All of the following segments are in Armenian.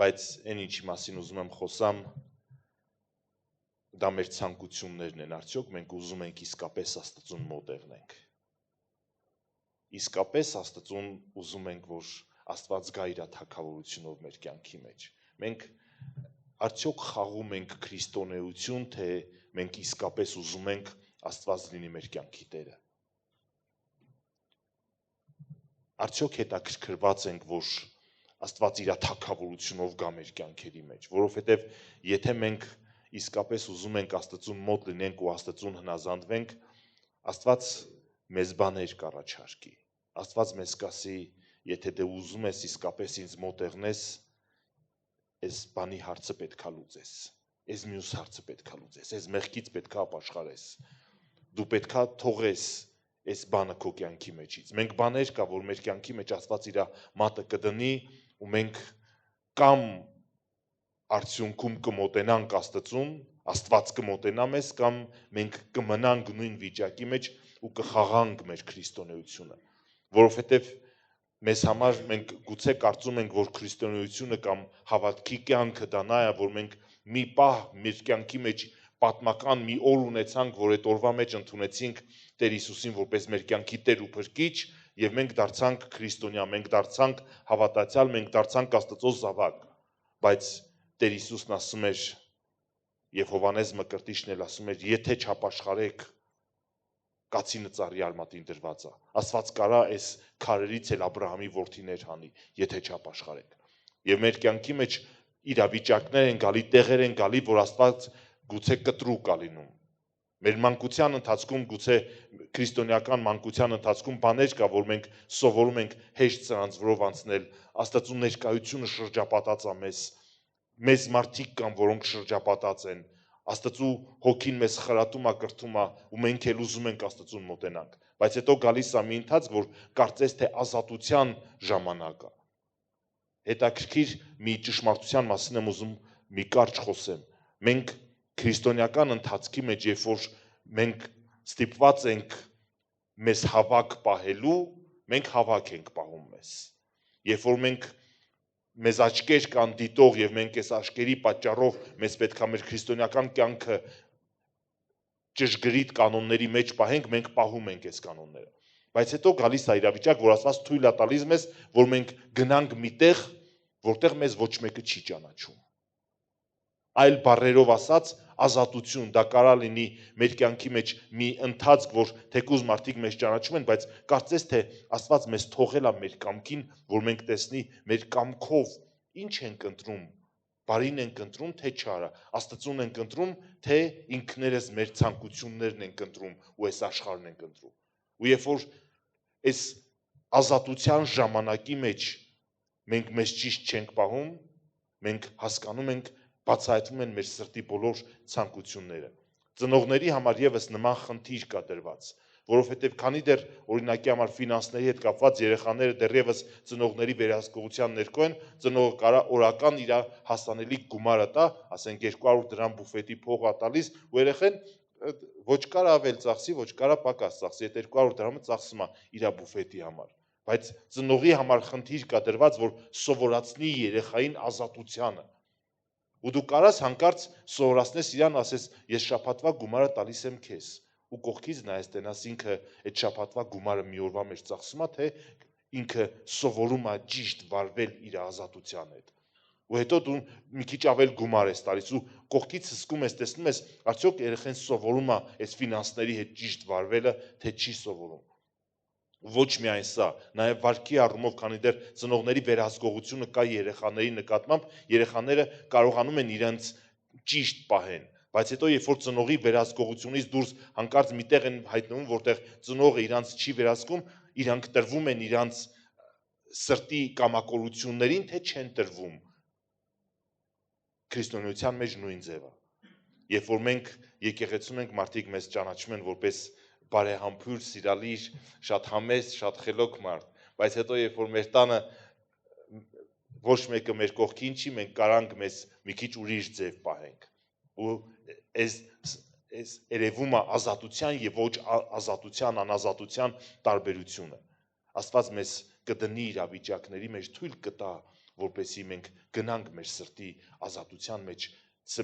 Բայց այն ինչի մասին ուզում եմ խոսամ, դա մեր ցանկություններն են, արդյոք մենք ուզում ենք իսկապես Աստծուն մոտ եղնենք։ Իսկապես Աստծուն ուզում ենք, որ Աստված գա իր թագավորությունով մեր կյանքի մեջ։ Մենք արդյոք խաղում ենք քրիստոնեություն, թե մենք իսկապես ուզում ենք Աստված լինի մեր կյանքի Տերը։ Արդյոք հետաքրքրված ենք, որ Աստված իր թագավորությունով գա մեր կյանքերի մեջ, որովհետև եթե մենք իսկապես ուզում ենք Աստծուն մոտ լինենք ու Աստծուն հնազանդվենք, Աստված մեզ բաներ կառաջարկի։ Աստված մեզ կասի, եթե դու ուզում ես իսկապես ինձ մոտ եղնես, այս բանի հարցը պետքա լուծես, այս մյուս հարցը պետքա լուծես, այս մեղքից պետքա ապաշխարես, դու պետքա թողես այս բանը քո կյանքի մեջից։ Մենք բաներ կա, որ մեր կյանքի մեջ Աստված իր մատը կդնի ու մենք կամ արդյունքում կմոտենանք Աստծուն, Աստված կմոտենա մեզ, կամ մենք կմնանք նույն վիճակի մեջ ու կխաղանք մեր քրիստոնեությունը, որովհետև մեզ համար մենք գուցե կարծում ենք, որ քրիստոնեությունը կամ հավատքի կյանքը դա նա է, որ մենք մի պահ մեր կյանքի մեջ պատմական մի օր ունեցանք, որ այդ օրվա մեջ ընդունեցինք Տեր Հիսուսին որպես մեր կյանքի Տեր ու Փրկիչ, եւ մենք դարձանք քրիստոնյա, մենք դարձանք հավատացյալ, մենք դարձանք Աստծո զավակ, բայց Տեր Հիսուսն ասում էր, եւ Հովհաննես Մկրտիչն էլ ասում էր, եթե չապաշխարեք, կացինը ծառի արմատին դրված է։ Աստված կարա այս քարերից էլ Աբրահամի որդիներ հանի, եթե չապաշխարեք։ Եվ մեր կյանքի մեջ իրավիճակներ են գալի, տեղեր են գալի, որ Աստված գուցե կտրուկ է լինում։ Մեր մանկության ընթացքում, գուցե քրիստոնեական մանկության ընթացքում բաներ կա, որ մենք սովորում ենք հեշտ սրանց վրով անցնել, Աստծո ներկայությունը շրջապատած է մեզ մարդիկ կան, որոնք շրջապատած են, Աստծո հոգին մեզ խրատում է, կրթում է, ու մենք էլ ուզում ենք Աստծուն մոտենանք, բայց հետո գալիս է մի ընթացք, որ կարծես թե ազատության ժամանակ է։ Հետաքրքիր մի ճշմարտության մասին եմ ուզում մի կարճ խոսեմ։ Մենք քրիստոնեական ընթացքի մեջ, երբ որ մենք ստիպված ենք մեզ հավաք պահելու, մենք հավաք ենք պահում մեզ։ Երբ որ մենք մեզ աչքեր կան դիտող եւ մենք այս աչքերի պատճառով մեզ պետքա մեր քրիստոնեական կյանքը ճշգրիտ կանոնների մեջ պահենք, մենք պահում ենք այս կանոնները։ Բայց հետո գալիս է իրավիճակ, որ Աստված թույլ է տալիս մեզ, որ մենք գնանք միտեղ, որտեղ մեզ ոչ մեկը չի ճանաչում։ Այլ բառերով ասած, ազատություն, դա կարա լինի մեր կյանքի մեջ մի ընթացք, որ թեկուզ մարդիկ մեզ ճանաչում են, բայց կարծես թե Աստված մեզ թողել է մեր կամքին, որ մենք տեսնի մեր կամքով ինչ ենք ընտրում, բարին ենք ընտրում, թե չարը, Աստծուն ենք ընտրում, թե ինքներս մեր ցանկություններն ենք ընտրում ու այս աշխարհն ենք ընտրում։ Ու երբ որ այս ազատության ժամանակի մեջ մենք մեզ ճիշտ չենք պահում, մենք հասկանում ենք, բացահայտվում են մեր սրտի բոլոր ցանկությունները։ Ծնողների համար եւս նման խնդիր կա դրված, որովհետև քանի դեռ օրինակի համար ֆինանսների հետ կապված երեխաները դեռևս ծնողների վերահսկողության ներքո են, ծնողը կարա օրական իր հասանելի գումարը տա, ասենք 200 դրամ բուֆետի փող է տալիս, ու երեխեն ոչ կարա ավել ծախսի, ոչ կարա պակաս ծախսի, այդ 200 դրամը ծախսում է իր բուֆետի համար։ Բայց ծնողի համար խնդիր կա դրված, որ սովորացնի երեխային ազատությանը։ Ու դու կարաս հանկարծ սովորացնես իրան, ասես ես շաբաթվա գումարը տալիս եմ քեզ, ու կողքից նայես տենաս ինքը այդ շաբաթվա գումարը մի օրվա մեջ ծախսում է, թե ինքը սովորում է ճիշտ վարվել իր ազատության հետ։ Ու հետո դու մի քիչ ավել գումար ես տալիս ու կողքից հսկում ես, տեսնում ես, արդյոք երեխեն սովորում է այս ֆինանսների հետ ճիշտ վարվելը, թե չի սովորում։ Ոչ միայն սա, նաև վարքի առումով, քանի դեռ ծնողների վերահսկողությունը կա երեխաների նկատմամբ, երեխաները կարողանում են իրենց ճիշտ պահեն, բայց հետո երբ որ ծնողի վերահսկողությունից դուրս հանկարծ միտեղ են հայտնվում, որտեղ ծնողը իրանց չի վերահսկում, իրանք տրվում են իրանց սրտի կամակորություններին, թե չեն տրվում։ Քրիստոնեության մեջ նույն ձևը։ Երբ որ մենք եկեղեցում ենք, մարդիկ մեզ ճանաչում են որպես բարեհամբույր, սիրալիր, շատ համեստ, շատ խելոք մարդ, բայց հետո երբ որ մեր տանը ոչ մեկը մեր կողքին չի, մենք կարանք մեզ մի քիչ ուրիշ ձև պահենք։ Ու այս երևում է ազատության եւ ոչ ազատության, անազատության տարբերությունը։ Աստված մեզ կդնի իրավիճակների մեջ, թույլ կտա, որպեսզի մենք գնանք մեր սրտի ազատության մեջ,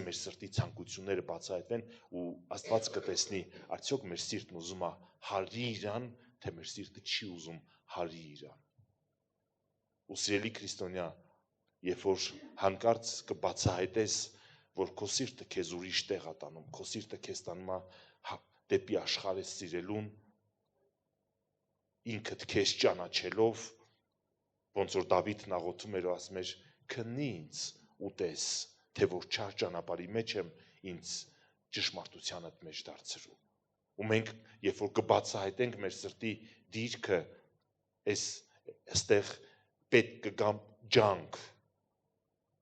մեր սրտի ցանկությունները բացահայտվեն ու Աստված կտեսնի, արդյոք մեր սիրտն ուզում է հարի իրան, թե մեր սիրտը չի ուզում հարի իրան։ Ու սիրելի քրիստոնյա, երբ որ հանկարծ կբացահայտես, որ քո սիրտը քեզ ուրիշ տեղ է տանում, քո սիրտը քեզ տանում է դեպի աշխարհը սիրելուն, ինքդ քեզ ճանաչելով, ոնց որ Դավիթն աղոթում էր ու ասում էր, քննի ինձ ու տես, թե որ չար ճանապարհի մեջ եմ, ինձ ճշմարտությանդ մեջ դարձրու։ Ու մենք, երբ որ կբացահայտենք մեր սրտի դիրքը, այստեղ պետք կգա ջանք,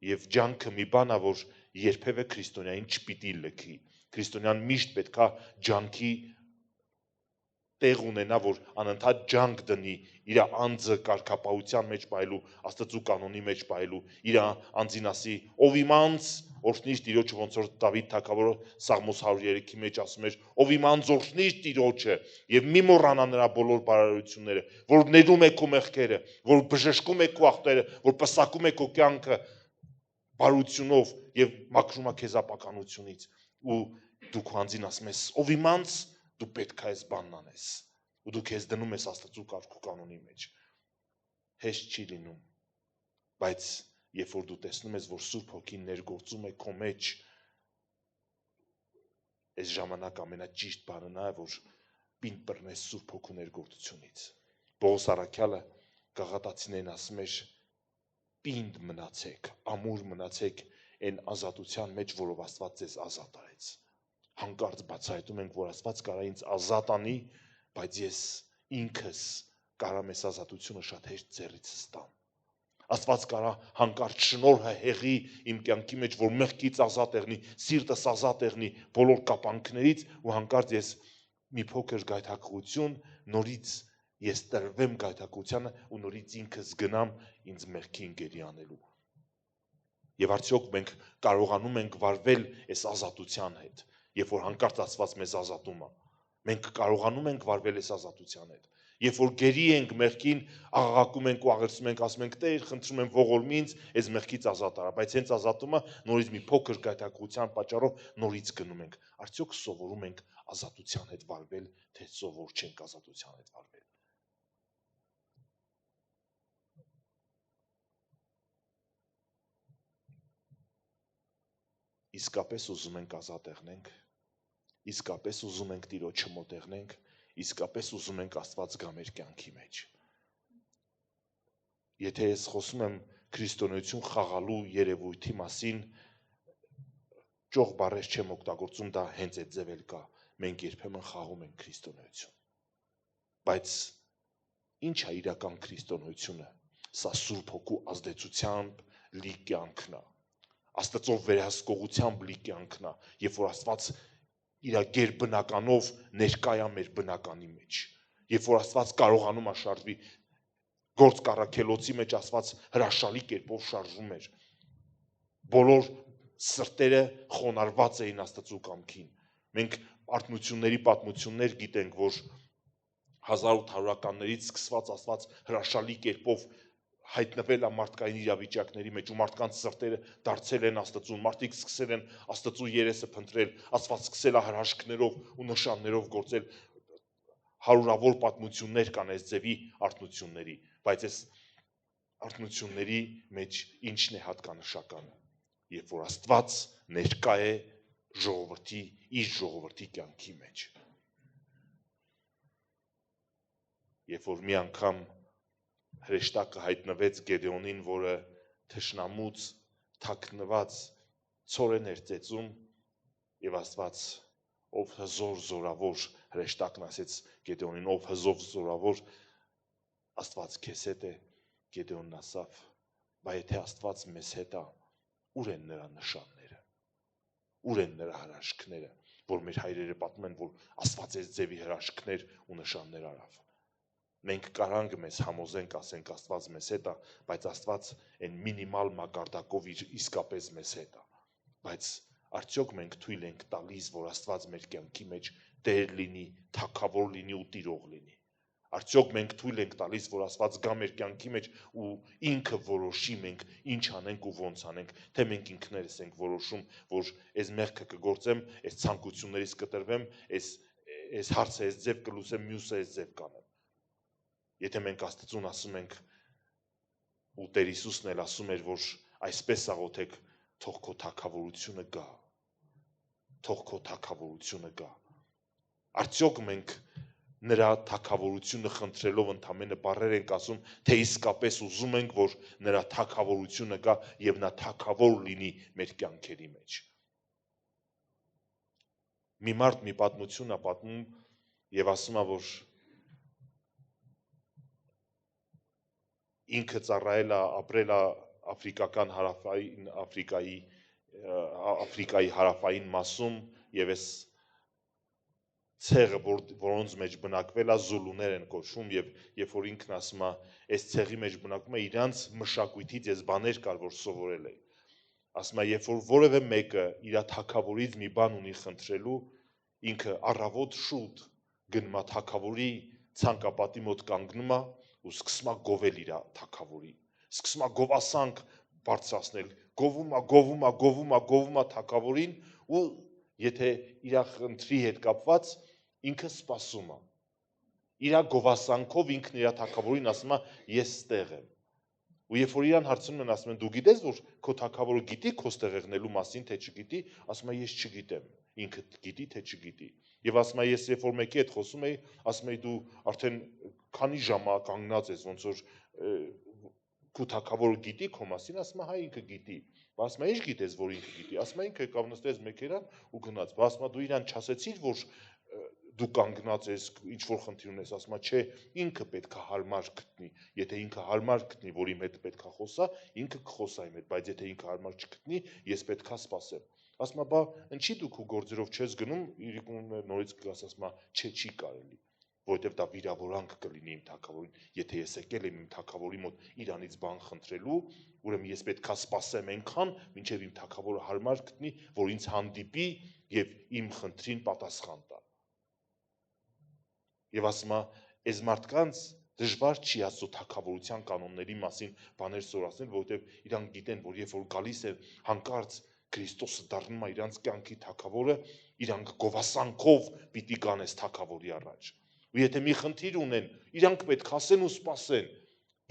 եւ ջանքը մի բան է, որ երբևէ քրիստոնյային չպիտի լքի։ Քրիստոնյան միշտ պետքա ջանքի տեղ ունենա, որ անընդհատ ջանք դնի իր անձը կարգապահության մեջ պահելու, Աստծու կանոնի մեջ պահելու, իր անձին ասի, ով իմ անձ օրհնիր Տիրոջը, ոնց որ Դավիթ թագավորը Սաղմոս 103-ի մեջ ասում էր, ով իմ անձ օրհնիր Տիրոջը եւ մի մոռանա նրա բոլոր բարարությունները, որ ներում է քո մեղքերը, որ բժշկում է քո ախտերը, որ պսակում է քո կյանքը բարությունով եւ մաքրում է քեզ ապականությունից, ու դու քո անձին ասում ես, ով իմ անձ, դու պետք է այս բանն անես, ու դու քեզ դնում ես Աստծու կարգ ու կանոնի մեջ։ Հեշտ չի լինում, բայց երբ որ դու տեսնում ես, որ Սուրբ Հոգին ներգործում է քո մեջ, այս ժամանակ ամենաճիշտ բանը նա է, որ պինդ բռնես Սուրբ Հոգու ներգործությունից։ Պողոս առաքյալը գաղատացիներին ասում էր, պինդ մնացեք, ամուր մնացեք այն ազատության մեջ, որով Աստված ձեզ ազատ արեց։ Հանկարծ բացահայտում ենք, որ Աստված կարա ինձ ազատ անի, բայց ես ինքս կարամ այս ազատությունը շատ հեշտ ձեռիցս տամ։ Աստված կարա հանկարծ շնորհը հեղի իմ կյանքի մեջ, որ մեղքից ազատ եղնի, սիրտս ազատ եղնի բոլոր կապանքներից, ու հանկարծ ես մի փոքր գայթակղություն, նորից ես տրվեմ գայթակղությանը ու նորից ինքս գնամ ինձ մեղքի ընկերի անելու։ Եվ արդյոք մենք կարողանում ենք վարվել այս ազատության հետ, երբ որ հանկարծ Աստված մեզ ազատում է։ Մենք կարողանում ենք վարվել այս ազատության հետ։ Երբ որ գերի ենք մեղքին, աղաղակում ենք ու աղերսում ենք, ասում ենք, Տեր, խնդրում եմ ողորմ ինձ, այս մեղքից ազատ արա, բայց հենց ազատումը նորից մի փոքր գայթակղության պատճառով նորից գնում ենք։ Արդյոք սովորում ենք ազատության հետ վարվել, թե սովոր չենք ազատության հետ վարվել։ Իսկապես ուզում ենք ազատ եղնենք, իսկապես ուզում ենք Տիրոջը մոտեղնենք, իսկապես ուզում ենք Աստված գա մեր կյանքի մեջ։ Եթե ես խոսում եմ քրիստոնեություն խաղալու երևույթի մասին, ճոխ բառեր չեմ օգտագործում, դա հենց այդ ձև էլ կա, մենք երբեմն խաղում ենք քրիստոնեություն։ Բայց ինչ է իրական քրիստոնեությունը։ Սա Սուրբ Հոգու ազդեցությամբ լի կյանքն է, Աստծով վերահսկողությամբ լի կյանքն է, երբ որ Աստված իր գերբնականով ներկա է մեր բնականի մեջ, երբ որ Աստված կարողանում է շարժվի, Գործ Առաքելոցի մեջ Աստված հրաշալի կերպով շարժվում էր, բոլոր սրտերը խոնարհված էին Աստծու կամքին։ Մենք արթնությունների պատմություններ գիտենք, որ 1800-ականներից սկսված Աստված հրաշալի կերպով հայտնվել է մարդկային իրավիճակների մեջ, ու մարդկանց սրտերը դարձել են Աստծուն, մարդիկ սկսել են Աստծու երեսը փնտրել, Աստված սկսել է հրաշքներով ու նշաններով գործել, հարյուրավոր պատմություններ կան այս ձևի արթնությունների, բայց այս արթնությունների մեջ ինչն է հատկանշականը, երբ որ Աստված ներկա է ժողովրդի, իր ժողովրդի կյանքի մեջ։ Երբ որ մի անգամ հրեշտակը հայտնվեց Գեդեոնին, որը թշնամուց թաքնված ցորեն էր ծեծում, եւ Աստված, ով հզոր զորավոր, հրեշտակն ասեց Գեդեոնին, ով հզոր զորավոր, Աստված քեզ հետ է, Գեդեոնն ասավ, բայց եթե Աստված մեզ հետ է, ուր են նրա նշանները, ուր են նրա հրաշքները, որ մեր հայրերը պատմում են, որ Աստված այս ձևի հրաշքներ ու նշաններ արավ։ Մենք կարանք մեզ համոզենք, ասենք Աստված մեզ հետ է, բայց Աստված այն մինիմալ մակարդակով իսկապես մեզ հետ է։ Բայց արդյոք մենք թույլ ենք տալիս, որ Աստված մեր կյանքի մեջ Տեր լինի, Թագավոր լինի ու Տիրող լինի։ Արդյոք մենք թույլ ենք տալիս, որ Աստված գա մեր կյանքի մեջ ու ինքը որոշի մենք ինչ անենք ու ոնց անենք, թե մենք ինքներս ենք որոշում, որ այս մեղքը կգործեմ, այս ցանկություններից կտրվեմ, այս հարցը այս ձև կլուսեմ, մյուսը այս ձև կանեմ։ Եթե մենք Աստծուն ասում ենք, ու Տեր Հիսուսն էլ ասում էր, որ այսպես աղոթեք, թող քո թագավորությունը գա, թող քո թագավորությունը գա։ Արդյոք մենք նրա թագավորությունը խնդրելով ընդամենը բառեր ենք ասում, թե իսկապես ուզում ենք, որ նրա թագավորությունը գա եւ նա թագավոր լինի մեր կյանքերի մեջ։ Մի մարդ մի պատմություն է պատմում եւ ասում է, որ ինքը ծառայել է, ապրել է աֆրիկական հարավային Աֆրիկայի հարավային մասում եւ այս ցեղը, որոնց մեջ բնակվել է, զուլուներ են կոչվում եւ երբ որ ինքն ասում է, այս ցեղի մեջ բնակվում է, իրանց մշակույթից այս բաներ կար, որ սովորել է։ Ասում է, երբ որ որևէ մեկը իր թագավորից մի բան ունի խնդրելու, ինքը առավոտ շուտ գնում է թագավորի ցանկապատի մոտ կանգնում է ու սկսում է գովել իր թագավորին։ Սկսում է գովասանք բարձրացնել, գովում է թագավորին ու եթե իր խնդրի հետ կապված ինքը սպասում է։ Իր գովասանքով ինքն իր թագավորին ասում է, ես ստեղ եմ։ Ու երբ որ իրան հարցնում են, ասում են, դու գիտես, որ քո թագավորը գիտի քո ստեղ եղնելու մասին, թե չգիտի, ասում է, ես չգիտեմ։ Ինքը գիտի, թե չգիտի։ Եվ ասում է, ես երբ որ մեկի հետ խոսում էի, ասում էի, դու արդեն քանի ժամ կանգնած ես, ոնց որ քո թագավորը գիտի քո մասին, ասում է, հա ինքը գիտի։ Ասում է, ինչ գիտես, որ ինքը գիտի։ Ասում է, ինքը եկավ նստեց մեքենան ու գնաց։ Ասում է, դու իրան չասեցիր, որ դու կանգնած ես, ինչ որ խնդիր ունես, ասում է, չէ, ինքը պետքա հարմար գտնի։ Եթե ինքը հարմար գտնի, որ իմ հետ պետքա խոսա, ինքը կխոսա իմ հետ, բայց եթե ինքը հարմար չգտնի, ես պետքա սպասեմ։ Ասում է, բա ինչի դու քո գործերով չես գնում, իրիկունը նորից կգաս, ասում է, չէ, չի կարելի, որովհետև դա վիրավորանք կլինի իմ թագավորին, եթե ես եկել եմ իմ թագավորի մոտ իրանից բան խնդրելու, ուրեմն ես պետքա սպասեմ այնքան, մինչև իմ թագավորը հարմար գտնի, որ ինձ հանդիպի եւ իմ խնդրին պատասխան տա։ Եվ ասում է, այս մարդկանց դժվար չի Աստծո թագավորության կանոնների մասին բաներ սորացնել, որովհետև իրանք գիտեն, որ երբ որ գալիս է հանկարծ Քրիստոսը դառնում է իրանց կյանքի թագավորը, իրանք գովասանքով պիտի գան այս թագավորի առաջ։ Ու եթե մի խնդիր ունեն, իրանք պետք է ասեն ու սպասեն,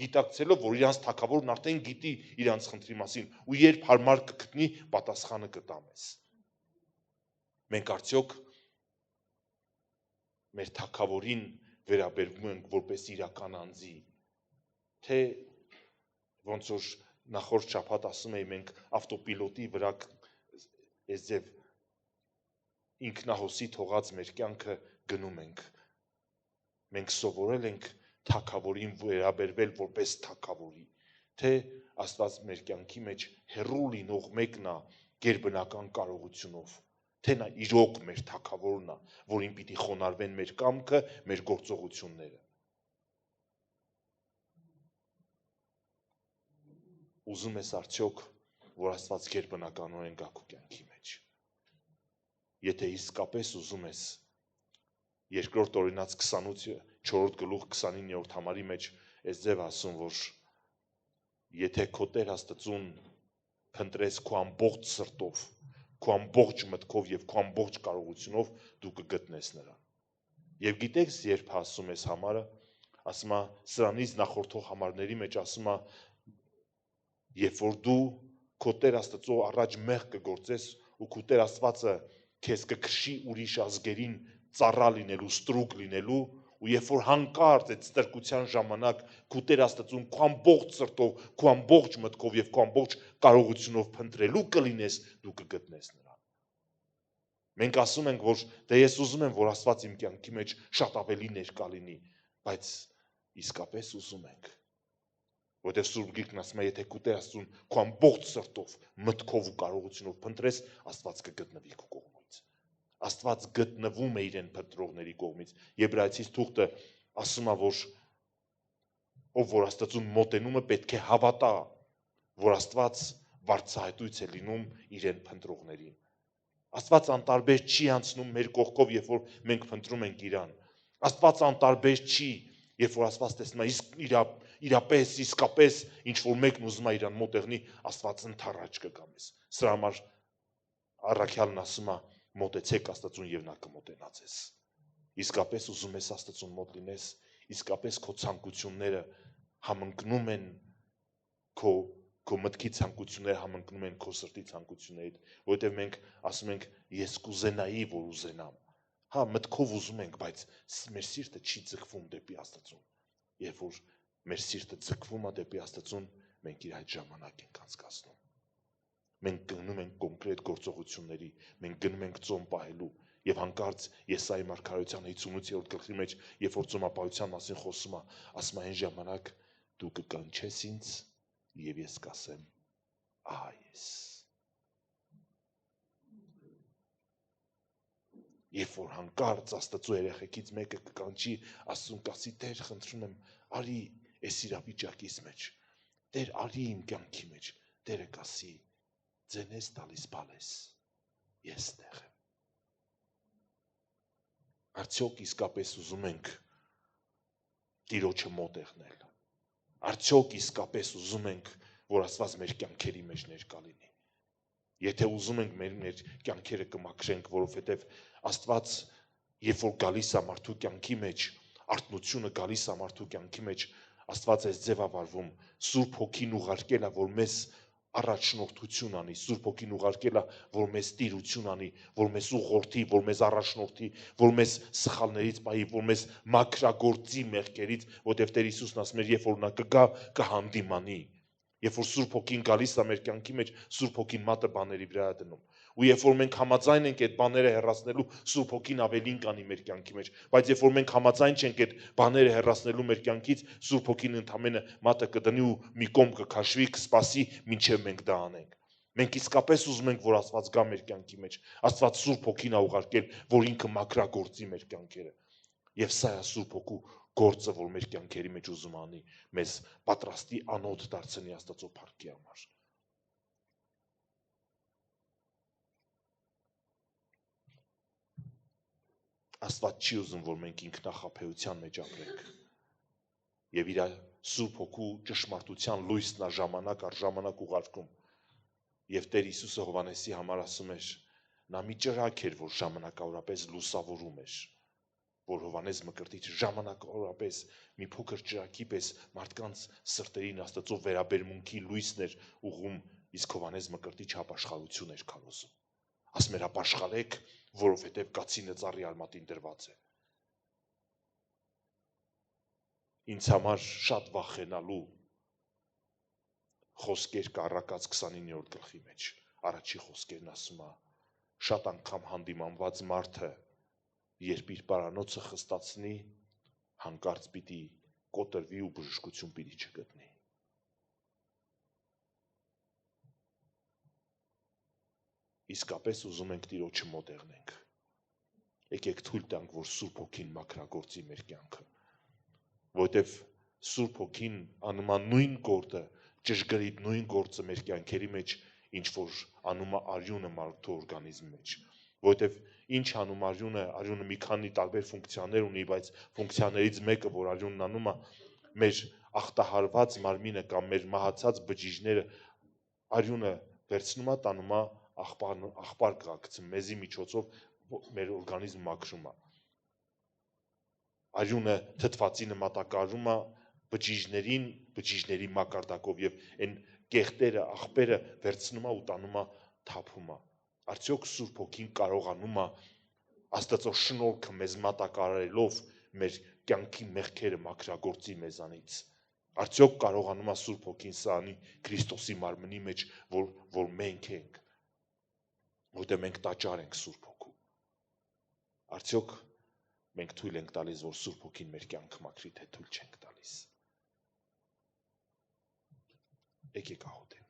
գիտակցելով, որ իրանց թագավորն արդեն գիտի իրանց խնդրի մասին, ու երբ հարմար կգտնի, պատասխանը կտա մեզ։ Մենք արդյոք մեր թագավորին վերաբերվում ենք որպես իրական անձի, թե ոնց որ նախորդ շաբաթ ասում էի, մենք ավտոպիլոտի վրա այս ձև ինքնահոսի թողած մեր կյանքը գնում ենք։ Մենք սովորել ենք թագավորին վերաբերվել որպես թագավորի, թե Աստված մեր կյանքի մեջ հեռու լինող մեկն է գերբնական կարողությունով, թե նա իրոք մեր թագավորն է, որին պիտի խոնարհվեն մեր կամքը, մեր գործողությունները։ Ուզում ես արդյոք, որ Աստված գերբնականորեն գա քո կյանքի մեջ։ Եթե իսկապես ուզում ես, երկրորդ օրինաց 28-րդ գլուխ 29-րդ համարի մեջ այս ձև ասում, որ եթե քո Տեր Աստծուն փնտրես քո ամբողջ սրտով, քո ամբողջ մտքով եւ քո ամբողջ կարողությունով, դու կգտնես նրան։ Եվ գիտեք, երբ ասում ես համարը, ասում է սրանից նախորդող համարների մեջ ասում է, երբ որ դու քո Տեր Աստծո առաջ մեղք կգործես ու քո Տեր Աստվածը քեզ կքշի ուրիշ ազգերին ծառա լինելու, ստրուկ լինելու, ու երբ որ հանկարծ այդ ստրկության ժամանակ քո Տեր Աստծուն քո ամբողջ սրտով, քո ամբողջ մտքով եւ քո ամբողջ կարողությունով փնտրելու կլինես, դու կգտնես նրան։ Մենք ասում ենք, որ դե ես ուզում եմ, որ Աստված իմ կյանքի մեջ շատ ավելի ներկա լինի, բայց իսկապես ուզում ենք։ Որտեղ Սուրբ Գիրքն ասում է, եթե քո Տեր Աստծուն քո ամբողջ սրտով, մտքով ու կարողությունով փնտրես, Աստված կգտնվի քո կողմից։ Աստված գտնվում է իրեն փնտրողների կողմից։ Եբրայեցիս թուղթը ասում է, որ ով որ Աստծուն մոտենում է, պետք է հավատա, որ Աստված վարձահայտույց է լինում իրեն փնտրողներին։ Աստված անտարբեր չի անցնում մեր կողքով, երբ որ մենք փնտրում ենք իրան։ Աստված անտարբեր չի Երբ որ Աստված տեսնում է իրապես, իսկապես ինչ որ մեկն ուզում է իրան մոտ եղնի, Աստված ընթառաջ կգա մեզ։ Սրա համար առաքյալն ասում է մոտեցեք Աստծուն եւ նա կմոտենա ձեզ։ Իսկապես ուզում ես Աստծուն մոտ լինես, իսկապես քո ցանկությունները համընկնում են քո մտքի ցանկությունները համընկնում են քո սրտի ցանկություններից, որովհետև մենք ասում ենք ես կուզենայի, որ ուզենամ։ Հա, մտքով ուզում ենք, բայց մեր սիրտը չի ձգվում դեպի Աստծուն։ Երբ որ մեր սիրտը ձգվում է դեպի Աստծուն, մենք իր այդ ժամանակ ենք անցկացնում։ Մենք գնում ենք կոնկրետ գործողությունների, մենք գնում ենք ծոմ պահելու եւ հանկարծ Եսայի մարգարեության 58-րդ գլխի մեջ, երբ որ ծոմապահության մասին խոսում է, ասում է այն ժամանակ դու կկանչես ինձ եւ ես կասեմ ահա ես։ Երբ որ հանկարծ Աստծո երեխեքից մեկը կկանչի, Աստծուն կասի Տեր, խնդրում եմ, արի այս իրավիճակից մեջ, Տեր, արի իմ կյանքի մեջ, Տերը կասի ձենես տալիս բալես, ես տեղ եմ։ Արդյոք իսկապես ուզում ենք Տիրոջը մոտ եղնել։ Արդյոք իսկապես ուզում ենք, որ Աստված մեր կյանքերի մեջ ներկա լինի։ Եթե ուզում ենք մեր կյանքերը կմաքրենք, որովհետև Աստված, երբ որ գալիս է մարդու կյանքի մեջ, արթնությունը գալիս է մարդու կյանքի մեջ, Աստված այս ձևավարվում, Սուրբ Հոգին ուղարկել է, որ մեզ առաջնորդություն անի, Սուրբ Հոգին ուղարկել է, որ մեզ տիրություն անի, որ մեզ ուղղորդի, որ մեզ առաջնորդի, որ մեզ սխալներից պահի, որ մեզ մաքրագործի մեղքերից, որտեղ Տեր Հիսուսն ասում էր, երբ որ նա կգա, կհանդիմանի։ Երբ որ Սուրբ Հոգին գալիս է մեր կյանքի մեջ, Սուրբ Հոգին մատը բաների վրա է դնում։ Ու երբ որ մենք համաձայն ենք այդ բաները հեռացնելու, Սուրբ Հոգին ավելին կանի մեր կյանքի մեջ, բայց երբ որ մենք համաձայն չենք այդ բաները հեռացնելու մեր կյանքից, Սուրբ Հոգին ընդամենը մատը կդնի ու մի կողմ կքաշվի, կսպասի, մինչև մենք դա անենք։ Մենք իսկապես ուզում ենք, որ Աստված գա մեր կյանքի մեջ։ Աստված Սուրբ Հոգին է ուղարկել, որ ինքը մաքրագործի մեր կյանքերը։ Եվ սա է Սուրբ Հոգու գործը, որ մեր կյանքերի մեջ ուզում անի, մեզ պատրաստի անոթ դարձնի Աստծո փառքի համար։ Աստված չի ուզում, որ մենք ինքնախաբեության մեջ ապրենք։ Եվ իր Սուրբ Հոգու ճշմարտության լույսն է ժամանակ առ ժամանակ ուղարկում։ Եվ Տեր Հիսուսը Հովհաննեսի համար ասում էր, նա մի ճրագ էր, որ ժամանակավորապես լուսավորում էր, որ Հովհաննես Մկրտիչը ժամանակավորապես մի փոքր ճրագի պես մարդկանց սրտերին Աստծո վերաբերմունքի լույսն էր ուղում, իսկ Հովհաննես Մկրտիչը ապաշխարություն էր քարոզում։ Ասում էր ապաշխարեք, որովհետև կացինը ծառի արմատին դրված է։ Ինձ համար շատ վախենալու խոսքեր կա Առակաց 29-րդ գլխի մեջ, առաջի խոսքերն ասում է, շատ անգամ հանդիմանված մարդը, երբ իր պարանոցը խստացնի, հանկարծ պիտի կոտրվի ու բժշկություն պիտի չգտնի։ Իսկապես ուզում ենք Տիրոջը մոտ եղնենք։ Եկեք թույլ տանք, որ Սուրբ Հոգին մաքրագործի մեր կյանքը, որովհետև Սուրբ Հոգին անում է նույն գործը, ճշգրիտ նույն գործը մեր կյանքերի մեջ, ինչ որ անում է արյունը մարդու օրգանիզմի մեջ, որովհետև ինչ անում արյունը մի քանի տարբեր ֆունկցիաներ ունի, բայց ֆունկցիաներից մեկը, որ արյունն անում է, մեր ախտահարված մարմինը կամ մեր մահացած բջիջները արյունը վերցնում է, տանում է աղբար կգացում, մեզի միջոցով մեր օրգանիզմը մաքրում է։ Արյունը թթվածի նմատակարարում է բջիջներին, բջիջների մակարդակով եւ այն կեղտերը, աղբերը վերցնում է ու տանում է թափում է։ Արդյոք Սուրբ Հոգին կարողանում է Աստծո շնորհքը մեզ մատակարարելով մեր կյանքի մեղքերը մաքրագործի մեզանից։ Արդյոք կարողանում է Սուրբ Հոգին սա անի Քրիստոսի մարմնի մեջ, որ մենք ենք, որտեղ մենք տաճար ենք Սուրբ Հոգու։ Արդյոք մենք թույլ ենք տալիս, որ Սուրբ Հոգին մեր կյանքը մաքրի, թե թույլ չենք տալիս։ Եկեք աղոթենք։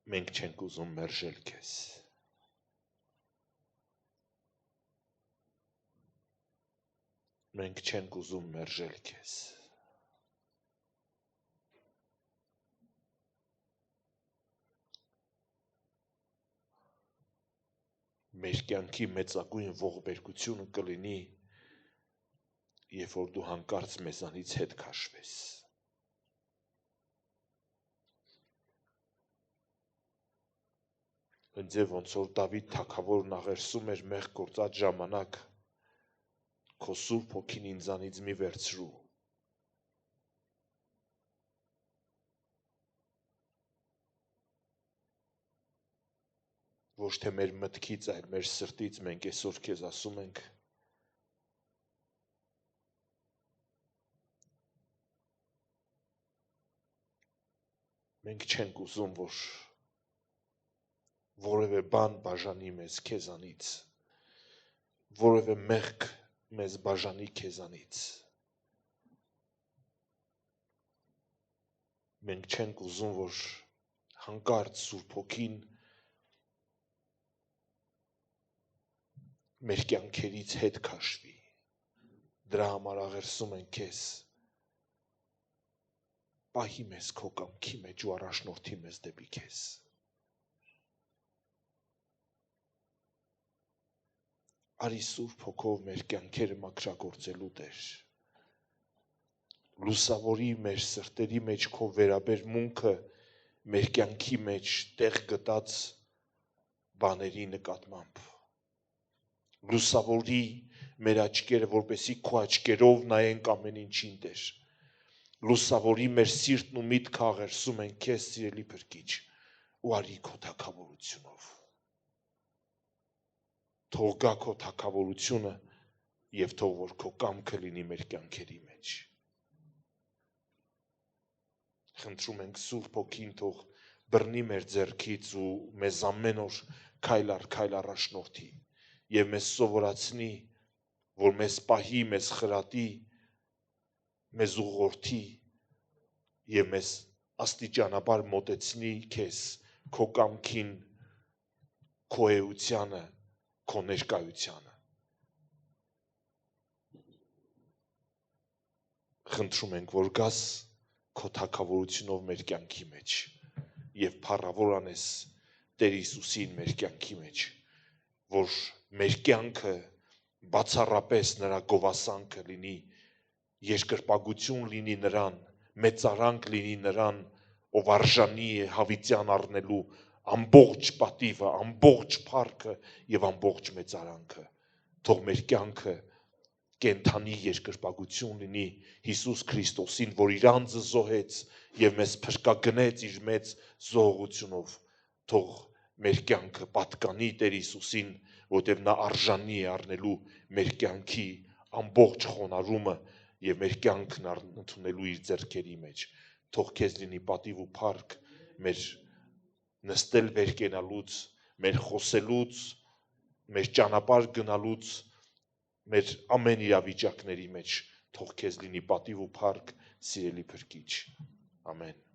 Մենք չենք ուզում մերժել քեզ։ Մենք չենք ուզում մերժել քեզ։ Մեր կյանքի մեծագույն ողբերգությունը կլինի, երբ որ դու հանկարծ մեզանից հետ քաշվես։ Ընձև ոնց որ Դավիթ թագավորն աղերսում էր մեղ գործած ժամանակ, քո Սուրբ Հոգին ինձանից մի վերցրու։ Ոչ թե մեր մտքից, այլ մեր սրտից մենք այսօր քեզ ասում ենք, մենք չենք ուզում, որ որևէ բան բաժանի մեզ քեզանից, որևէ մեղք մեզ բաժանի քեզանից։ Մենք չենք ուզում, որ հանկարծ Սուրբ Հոգին մեր կյանքերից հետ քաշվի։ Դրա համար աղերսում ենք քեզ, պահի մեզ քո կամքի մեջ ու առաջնորդի մեզ դեպի քեզ։ Արի Սուրբ Հոգով մեր կյանքերը մաքրագործելու Տեր։ Լուսավորի մեր սրտերի մեջ քո վերաբերմունքը մեր կյանքի մեջ տեղ գտած բաների նկատմամբ։ Լուսավորի մեր աչքերը, որպեսզի քո աչքերով նայենք ամեն ինչին, Տեր։ Լուսավորի մեր սիրտն ու միտքը աղերսում են քեզ, սիրելի Փրկիչ, ու արի քո թագավորությունով։ Թող գա քո թագավորությունը եւ թող որ քո կամքը լինի մեր կյանքերի մեջ։ Խնդրում ենք Սուրբ Հոգին թող բռնի մեր ձեռքից ու մեզ ամեն օր քայլ առ քայլ առաջնորդի եւ մեզ սովորացնի, որ մեզ պահի, մեզ խրատի, մեզ ուղղորդի եւ մեզ աստիճանաբար մոտեցնի քեզ, քո կամքին, քո էությանը, քո ներկայությանը։ Խնդրում ենք, որ գաս քո թագավորությունով մեր կյանքի մեջ եւ փառավոր անես Տեր Հիսուսին մեր կյանքի մեջ, որ մեր կյանքը բացառապես նրա գովասանքը լինի, երկրպագություն լինի նրան, մեծարանք լինի նրան, ով արժանի է հավիտյան առնելու ամբողջ պատիվը, ամբողջ փառքը եւ ամբողջ մեծարանքը։ Թող մեր կյանքը կենթանի երկրպագություն լինի Հիսուս Քրիստոսին, որ իր անձը զոհեց եւ մեզ փրկագնեց իր մեծ զոհողությունով։ Թող մեր կյանքը պատկանի Տեր Հիսուսին, որտեղ նա արժանի է առնելու մեր կյանքի ամբողջ խոնարհումը եւ մեր կյանքն ընդունելու իր ձեռքերի մեջ։ Թող քեզ լինի պատիվ ու փառք մեր նստել վեր կենալուց, մեր խոսելուց, մեր ճանապարհ գնալուց, մեր ամեն իրավիճակների մեջ թող քեզ լինի պատիվ ու փառք, սիրելի Փրկիչ։ Ամեն։